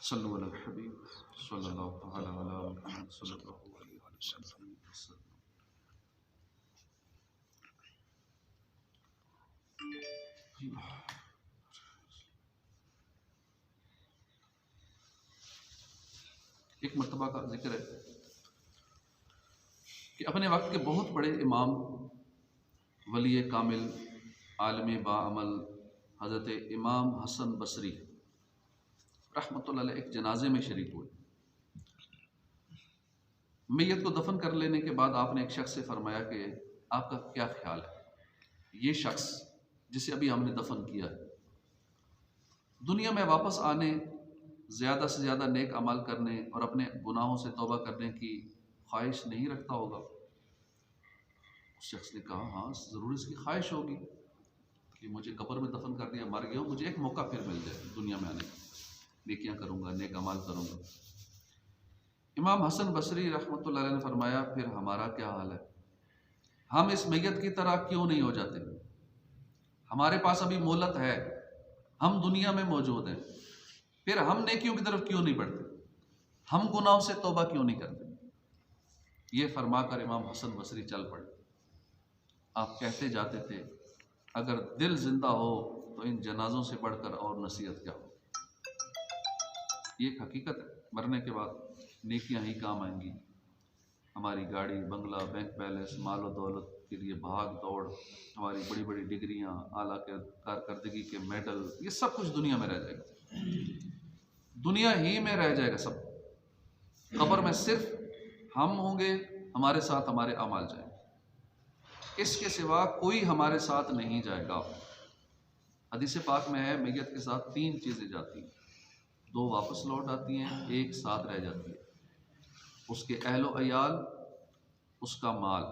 صلو علی الحبیب صلی اللہ تعالی علی محمد صلی اللہ علیہ وسلم۔ ایک مرتبہ کا ذکر ہے کہ اپنے وقت کے بہت بڑے امام، ولی کامل، عالم باعمل حضرت امام حسن بصری رحمۃ اللہ علیہ ایک جنازے میں شریک ہوئے۔ میت کو دفن کر لینے کے بعد آپ نے ایک شخص سے فرمایا کہ آپ کا کیا خیال ہے، یہ شخص جسے ابھی ہم نے دفن کیا ہے دنیا میں واپس آنے، زیادہ سے زیادہ نیک اعمال کرنے اور اپنے گناہوں سے توبہ کرنے کی خواہش نہیں رکھتا ہوگا؟ اس شخص نے کہا ہاں ضرور اس کی خواہش ہوگی کہ مجھے قبر میں دفن کر دیا، مر گیا ہوں، مجھے ایک موقع پھر مل جائے دنیا میں آنے کا، نیکیاں کروں گا، نیک اعمال کروں گا۔ امام حسن بصری رحمۃ اللہ علیہ نے فرمایا پھر ہمارا کیا حال ہے، ہم اس میت کی طرح کیوں نہیں ہو جاتے؟ ہمارے پاس ابھی مہلت ہے، ہم دنیا میں موجود ہیں، پھر ہم نیکیوں کی طرف کیوں نہیں بڑھتے، ہم گناہوں سے توبہ کیوں نہیں کرتے؟ یہ فرما کر امام حسن بصری چل پڑے۔ آپ کہتے جاتے تھے اگر دل زندہ ہو تو ان جنازوں سے بڑھ کر اور نصیحت کیا ہو۔ یہ ایک حقیقت ہے، مرنے کے بعد نیکیاں ہی کام آئیں گی۔ ہماری گاڑی، بنگلہ، بینک بیلنس، مال و دولت کے لیے بھاگ دوڑ، ہماری بڑی بڑی ڈگریاں، اعلیٰ کارکردگی کے میڈل، یہ سب کچھ دنیا میں رہ جائے گا، دنیا ہی میں رہ جائے گا سب۔ قبر میں صرف ہم ہوں گے، ہمارے ساتھ ہمارے اعمال جائیں گے، اس کے سوا کوئی ہمارے ساتھ نہیں جائے گا۔ حدیث پاک میں ہے میت کے ساتھ 3 چیزیں جاتی ہیں، 2 واپس لوٹ آتی ہیں، 1 ساتھ رہ جاتی ہے، اس کے اہل و عیال، اس کا مال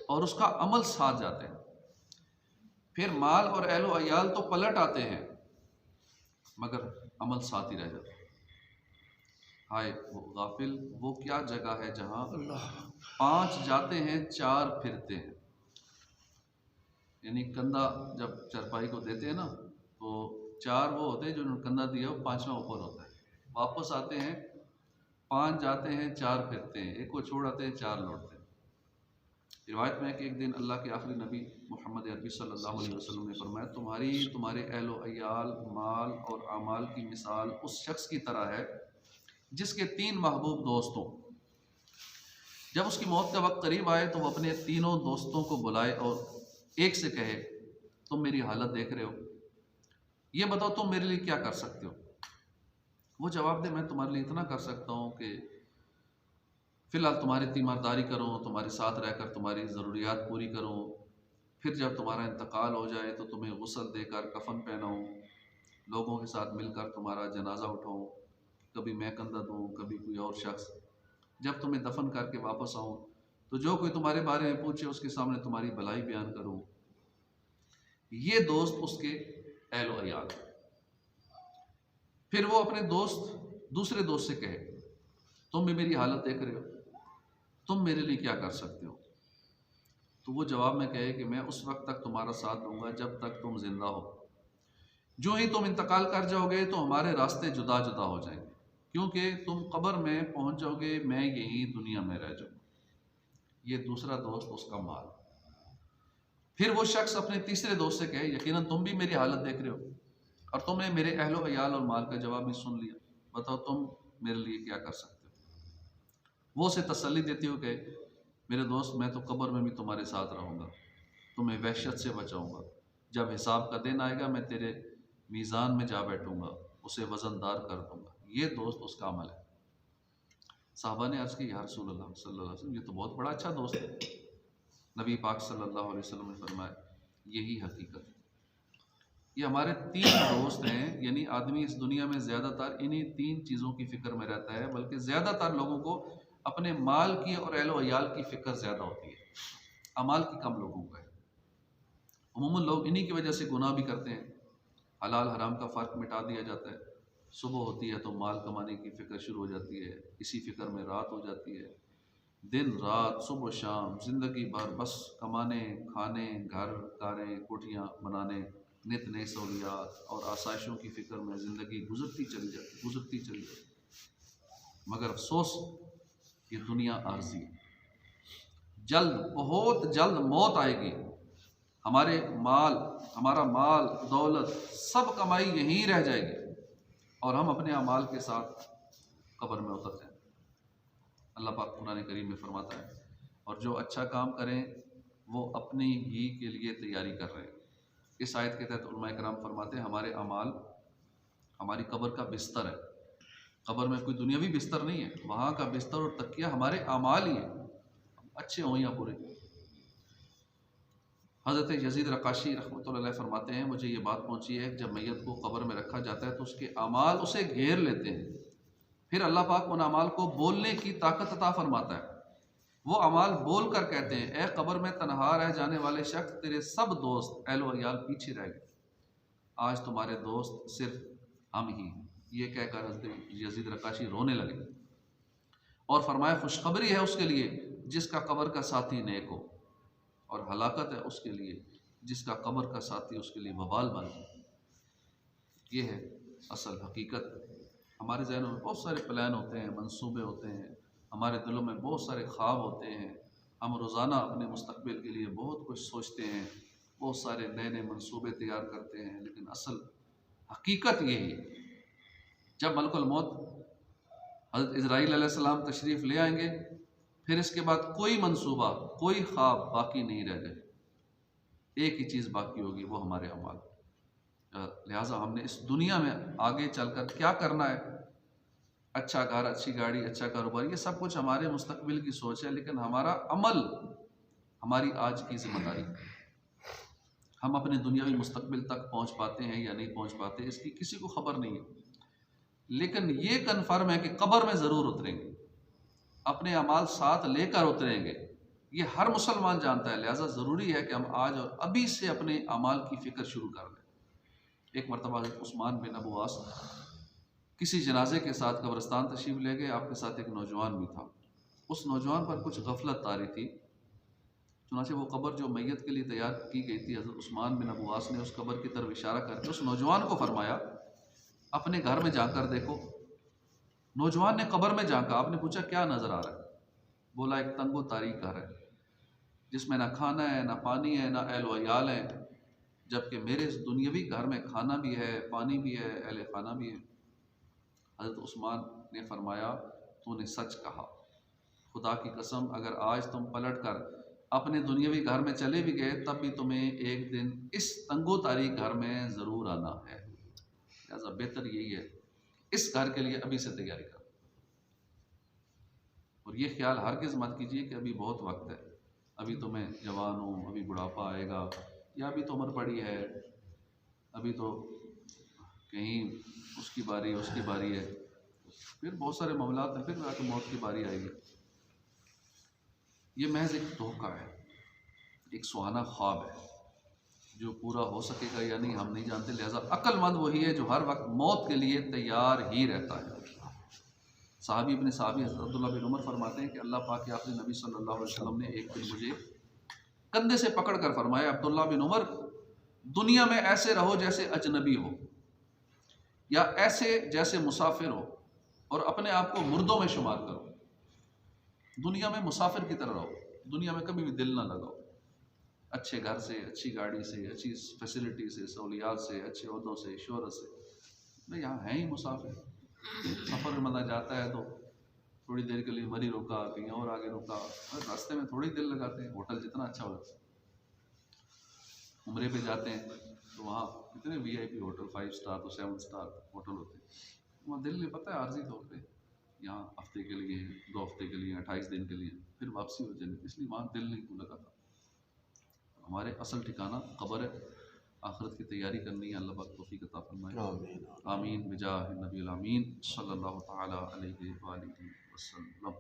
اور اس کا عمل ساتھ جاتے ہیں۔ پھر مال اور اہل و عیال تو پلٹ آتے ہیں مگر عمل ساتھ ہی رہ جاتا ہے۔ ہائے وہ غافل، وہ کیا جگہ ہے جہاں 5 جاتے ہیں 4 پھرتے ہیں۔ یعنی کندھا جب چرپائی کو دیتے ہیں نا تو 4 وہ ہوتے ہیں جو کندھا دیا، وہ 5واں اوپر ہوتا ہے، واپس آتے ہیں 5 جاتے ہیں 4 پھرتے ہیں، ایک کو چھوڑ آتے ہیں 4 لوٹتے ہیں۔ روایت میں ہے کہ ایک دن اللہ کے آخری نبی محمد عربی صلی اللہ علیہ وسلم نے فرمایا تمہارے اہل و عیال، مال اور اعمال کی مثال اس شخص کی طرح ہے جس کے 3 محبوب دوست ہوں۔ جب اس کی موت کا وقت قریب آئے تو وہ اپنے 3 دوستوں کو بلائے اور ایک سے کہے تم میری حالت دیکھ رہے ہو، یہ بتاؤ تم میرے لیے کیا کر سکتے ہو؟ وہ جواب دے میں تمہارے لیے اتنا کر سکتا ہوں کہ فی الحال تمہاری تیمارداری کروں، تمہارے ساتھ رہ کر تمہاری ضروریات پوری کروں، پھر جب تمہارا انتقال ہو جائے تو تمہیں غسل دے کر کفن پہناؤں، لوگوں کے ساتھ مل کر تمہارا جنازہ اٹھاؤں، کبھی میں کندھا دوں، کبھی کوئی اور شخص، جب تمہیں دفن کر کے واپس آؤں تو جو کوئی تمہارے بارے میں پوچھے اس کے سامنے تمہاری بھلائی بیان کروں۔ یہ دوست اس کے اہل و عیال۔ پھر وہ اپنے دوسرے دوست سے کہے تم بھی میری حالت دیکھ رہے ہو، تم میرے لیے کیا کر سکتے ہو؟ تو وہ جواب میں کہے کہ میں اس وقت تک تمہارا ساتھ دوں گا جب تک تم زندہ ہو، جو ہی تم انتقال کر جاؤ گے تو ہمارے راستے جدا جدا ہو جائیں گے، کیونکہ تم قبر میں پہنچ جاؤ گے، میں یہی دنیا میں رہ جاؤں گا۔ یہ دوسرا دوست اس کا مال۔ پھر وہ شخص اپنے تیسرے دوست سے کہے یقیناً تم بھی میری حالت دیکھ رہے ہو اور تم نے میرے اہل و عیال اور مال کا جواب بھی سن لیا، بتاؤ تم میرے لیے کیا کر سکتے ہو؟ وہ اسے تسلی دیتے ہو کہ میرے دوست میں تو قبر میں بھی تمہارے ساتھ رہوں گا، تمہیں وحشت سے بچاؤں گا، جب حساب کا دن آئے گا میں تیرے میزان میں جا بیٹھوں گا، اسے وزن دار کر دوں گا۔ یہ دوست اس کا عمل ہے۔ صحابہ نے عرض کی یا رسول اللہ صلی اللہ علیہ وسلم یہ تو بہت بڑا اچھا دوست ہے۔ نبی پاک صلی اللہ علیہ وسلم نے فرمایا یہی حقیقت ہے، یہ ہمارے 3 دوست ہیں، یعنی آدمی اس دنیا میں زیادہ تر انہی 3 چیزوں کی فکر میں رہتا ہے، بلکہ زیادہ تر لوگوں کو اپنے مال کی اور اہل و عیال کی فکر زیادہ ہوتی ہے، اعمال کی کم لوگوں کا ہے۔ عموماً لوگ انہی کی وجہ سے گناہ بھی کرتے ہیں، حلال حرام کا فرق مٹا دیا جاتا ہے، صبح ہوتی ہے تو مال کمانے کی فکر شروع ہو جاتی ہے، اسی فکر میں رات ہو جاتی ہے، دن رات صبح و شام زندگی بھر بس کمانے، کھانے، گھر، کاریں، کوٹھیاں بنانے، نت نئے سہولیات اور آسائشوں کی فکر میں زندگی گزرتی چلی جاتی، مگر افسوس یہ دنیا عارضی ہے، بہت جلد موت آئے گی، ہمارا مال دولت سب کمائی یہیں رہ جائے گی اور ہم اپنے اعمال کے ساتھ قبر میں اتر جائیں۔ اللہ پاک قرآن کریم میں فرماتا ہے، اور جو اچھا کام کریں وہ اپنی ہی کے لیے تیاری کر رہے ہیں۔ اس آیت کے تحت علماء کرام فرماتے ہیں ہمارے اعمال ہماری قبر کا بستر ہے۔ قبر میں کوئی دنیاوی بستر نہیں ہے، وہاں کا بستر اور تکیہ ہمارے اعمال ہی ہیں، اچھے ہوں یا برے۔ حضرت یزید رقاشی رحمۃ اللہ علیہ فرماتے ہیں مجھے یہ بات پہنچی ہے کہ جب میت کو قبر میں رکھا جاتا ہے تو اس کے اعمال اسے گھیر لیتے ہیں، پھر اللہ پاک ان اعمال کو بولنے کی طاقت عطا فرماتا ہے۔ وہ اعمال بول کر کہتے ہیں اے قبر میں تنہا رہ جانے والے شخص، تیرے سب دوست اہل و عیال پیچھے رہ گئے، آج تمہارے دوست صرف ہم ہی ہیں۔ یہ کہہ کر حضرت یزید رقاشی رونے لگے اور فرمایا خوشخبری ہے اس کے لیے جس کا قبر کا ساتھی نیک ہو، اور ہلاکت ہے اس کے لیے جس کا قبر کا ساتھی اس کے لیے وبال بن جائے۔ یہ ہے اصل حقیقت۔ ہمارے ذہنوں میں بہت سارے پلان ہوتے ہیں، منصوبے ہوتے ہیں، ہمارے دلوں میں بہت سارے خواب ہوتے ہیں، ہم روزانہ اپنے مستقبل کے لیے بہت کچھ سوچتے ہیں، بہت سارے نئے نئے منصوبے تیار کرتے ہیں، لیکن اصل حقیقت یہی ہے جب ملک الموت حضرت اسرائیل علیہ السلام تشریف لے آئیں گے، پھر اس کے بعد کوئی منصوبہ کوئی خواب باقی نہیں رہ گئے، ایک ہی چیز باقی ہوگی، وہ ہمارے اعمال۔ لہٰذا ہم نے اس دنیا میں آگے چل کر کیا کرنا ہے، اچھا گھر، اچھی گاڑی، اچھا کاروبار، یہ سب کچھ ہمارے مستقبل کی سوچ ہے، لیکن ہمارا عمل ہماری آج کی ذمہ داری ہے۔ ہم اپنے دنیاوی مستقبل تک پہنچ پاتے ہیں یا نہیں پہنچ پاتے اس کی کسی کو خبر نہیں ہے، لیکن یہ کنفرم ہے کہ قبر میں ضرور اتریں گے، اپنے اعمال ساتھ لے کر اتریں گے، یہ ہر مسلمان جانتا ہے۔ لہٰذا ضروری ہے کہ ہم آج اور ابھی سے اپنے اعمال کی فکر شروع کر دیں۔ ایک مرتبہ حضرت عثمان بن ابو عاص کسی جنازے کے ساتھ قبرستان تشریف لے گئے، آپ کے ساتھ ایک نوجوان بھی تھا، اس نوجوان پر کچھ غفلت طاری تھی، چنانچہ وہ قبر جو میت کے لیے تیار کی گئی تھی، حضرت عثمان بن ابو عاص نے اس قبر کی طرف اشارہ کر کے اس نوجوان کو فرمایا اپنے گھر میں جا کر دیکھو۔ نوجوان نے قبر میں جھانکا، آپ نے پوچھا کیا نظر آ رہا ہے؟ بولا ایک تنگ و تاریک گھر ہے جس میں نہ کھانا ہے، نہ پانی ہے، نہ اہل و عیال ہیں، جبکہ میرے اس دنیاوی گھر میں کھانا بھی ہے، پانی بھی ہے، اہل خانہ بھی ہے۔ حضرت عثمان نے فرمایا تو نے سچ کہا، خدا کی قسم اگر آج تم پلٹ کر اپنے دنیاوی گھر میں چلے بھی گئے تب بھی تمہیں ایک دن اس تنگ و تاریک گھر میں ضرور آنا ہے۔ لہٰذا بہتر یہی ہے اس گھر کے لیے ابھی سے تیاری کرو، اور یہ خیال ہرگز مت کیجیے کہ ابھی بہت وقت ہے، ابھی تو میں جوان ہوں، ابھی بڑھاپا آئے گا، یا ابھی تو عمر پڑی ہے، ابھی تو کہیں اس کی باری ہے، پھر بہت سارے معاملات ہیں، پھر جا کے موت کی باری آئے گی۔ یہ محض ایک دھوکہ ہے، ایک سہانا خواب ہے جو پورا ہو سکے گا یا نہیں ہم نہیں جانتے۔ لہٰذا عقل مند وہی ہے جو ہر وقت موت کے لیے تیار ہی رہتا ہے۔ صحابی حضرت عبداللہ بن عمر فرماتے ہیں کہ اللہ پاک کے آخری نبی صلی اللہ علیہ وسلم نے ایک دن مجھے کندھے سے پکڑ کر فرمایا عبداللہ بن عمر دنیا میں ایسے رہو جیسے اجنبی ہو، یا ایسے جیسے مسافر ہو، اور اپنے آپ کو مردوں میں شمار کرو۔ دنیا میں مسافر کی طرح رہو، دنیا میں کبھی بھی دل نہ لگاؤ، اچھے گھر سے، اچھی گاڑی سے، اچھی فیسلٹی سے، سہولیات سے، اچھے عہدوں سے، شہرت سے، میں یہاں ہیں ہی مسافر۔ سفر میں بندہ جاتا ہے تو تھوڑی دیر کے لیے مری رکا، کہیں اور آگے رکا، راستے میں تھوڑی دل لگاتے ہیں، ہوٹل جتنا اچھا ہو۔ عمرے پہ جاتے ہیں تو وہاں کتنے وی آئی پی ہوٹل، 5 اسٹار تو 7 اسٹار ہوٹل ہوتے ہیں، وہاں دل نہیں پتہ ہے عارضی طور پہ یہاں ہفتے کے لیے، 2 ہفتے کے لیے، 28 دن کے لیے، پھر واپسی ہو جائے، اس لیے وہاں دل نہیں لگاتا۔ ہمارے اصل ٹھکانہ قبر ہے، آخرت کی تیاری کرنی ہے، اللہ پاک توفیق عطا فرمائے۔ آمین بجاہ نبی الامین صلی اللہ تعالی علیہ وآلہ وسلم۔